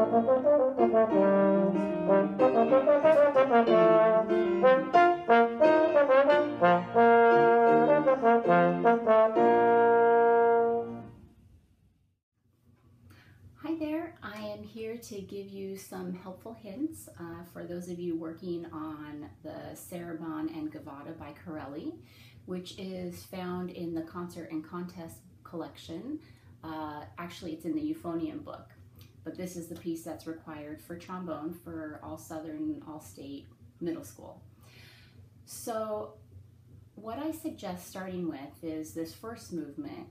Hi there, I am here to give you some helpful hints for those of you working on the Sarabanda and Gavotta by Corelli, which is found in the Concert and Contest collection. Actually, it's in the Euphonium book, but this is the piece that's required for trombone for all Southern, all state middle school. So what I suggest starting with is this first movement.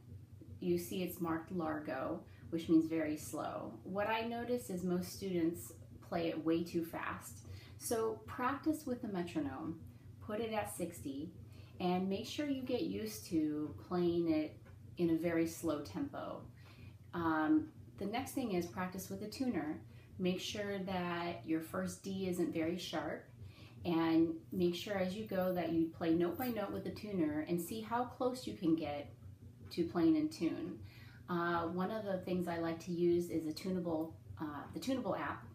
You see it's marked largo, which means very slow. What I notice is most students play it way too fast. So practice with the metronome, put it at 60, and make sure you get used to playing it in a very slow tempo. The next thing is practice with a tuner. Make sure that your first D isn't very sharp, and make sure as you go that you play note by note with the tuner and see how close you can get to playing in tune. One of the things I like to use is the Tunable app,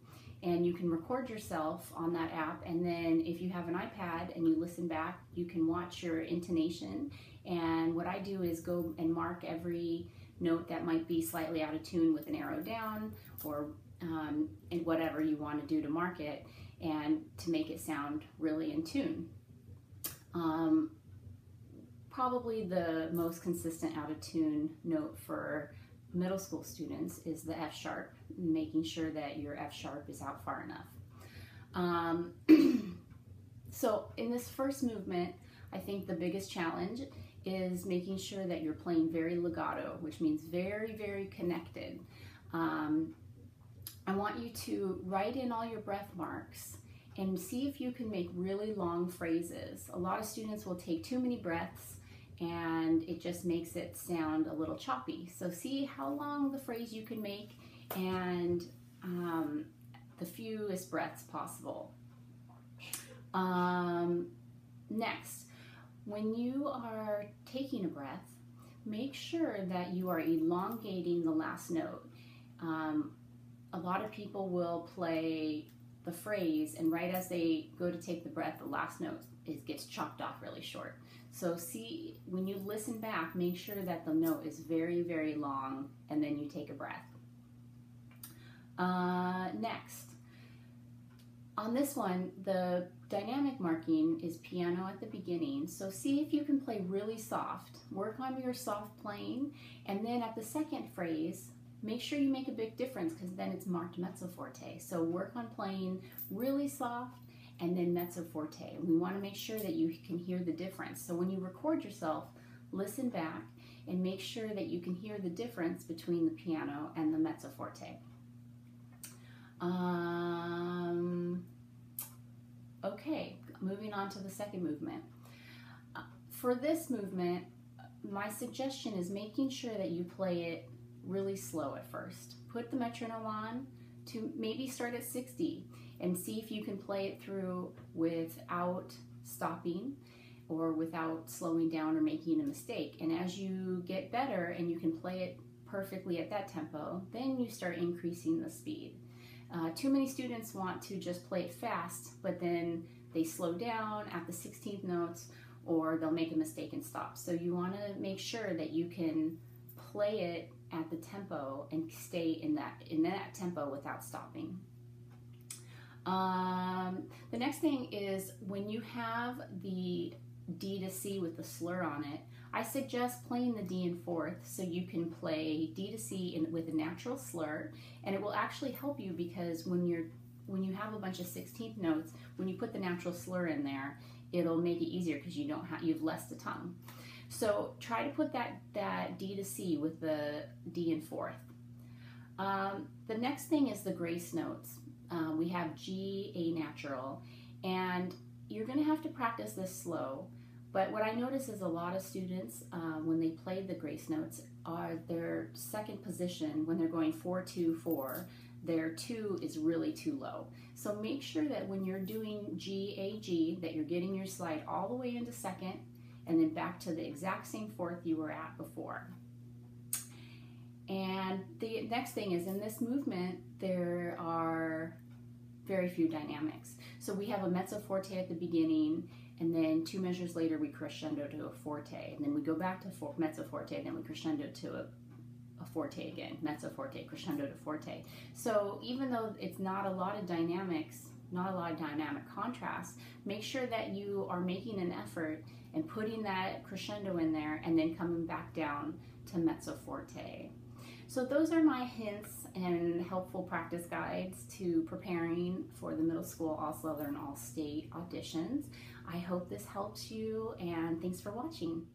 and you can record yourself on that app, and then if you have an iPad and you listen back, you can watch your intonation. And what I do is go and mark every note that might be slightly out of tune with an arrow down, or and whatever you want to do to mark it and to make it sound really in tune. Probably the most consistent out of tune note for middle school students is the F sharp, making sure that your F sharp is out far enough. So in this first movement, I think the biggest challenge is making sure that you're playing very legato, which means very, very connected. I want you to write in all your breath marks and see if you can make really long phrases. A lot of students will take too many breaths and it just makes it sound a little choppy. So see how long the phrase you can make and the fewest breaths possible. Next, when you are taking a breath, make sure that you are elongating the last note. A lot of people will play the phrase, and right as they go to take the breath, the last note gets chopped off really short. So see, when you listen back, make sure that the note is very, very long, and then you take a breath. Next, on this one, the dynamic marking is piano at the beginning, so see if you can play really soft. Work on your soft playing, and then at the second phrase, make sure you make a big difference because then it's marked mezzo forte. So work on playing really soft and then mezzo forte. We want to make sure that you can hear the difference. So when you record yourself, listen back and make sure that you can hear the difference between the piano and the mezzo forte. Okay, moving on to the second movement. For this movement, my suggestion is making sure that you play it really slow at first. Put the metronome on to maybe start at 60 and see if you can play it through without stopping or without slowing down or making a mistake. And as you get better and you can play it perfectly at that tempo, then you start increasing the speed. Too many students want to just play it fast, but then they slow down at the 16th notes or they'll make a mistake and stop. So you want to make sure that you can play it at the tempo and stay in that tempo without stopping. The next thing is when you have the D to C with the slur on it, I suggest playing the D in fourth so you can play D to C with a natural slur, and it will actually help you because when you have a bunch of 16th notes, when you put the natural slur in there, it'll make it easier because you've less the tongue. So try to put that D to C with the D in fourth. The next thing is the grace notes. We have G, A natural, and you're going to have to practice this slow. But what I notice is a lot of students, when they play the grace notes, are their second position, when they're going 4-2-4, their 2 is really too low. So make sure that when you're doing G, A, G, that you're getting your slide all the way into second, and then back to the exact same fourth you were at before. And the next thing is, in this movement, there are very few dynamics. So we have a mezzo forte at the beginning, and then 2 measures later we crescendo to a forte, and then we go back to mezzo forte, and then we crescendo to a forte again, mezzo forte, crescendo to forte. So even though it's not a lot of dynamics, not a lot of dynamic contrast, make sure that you are making an effort and putting that crescendo in there and then coming back down to mezzo forte. So those are my hints and helpful practice guides to preparing for the middle school All Southern All State auditions. I hope this helps you, and thanks for watching.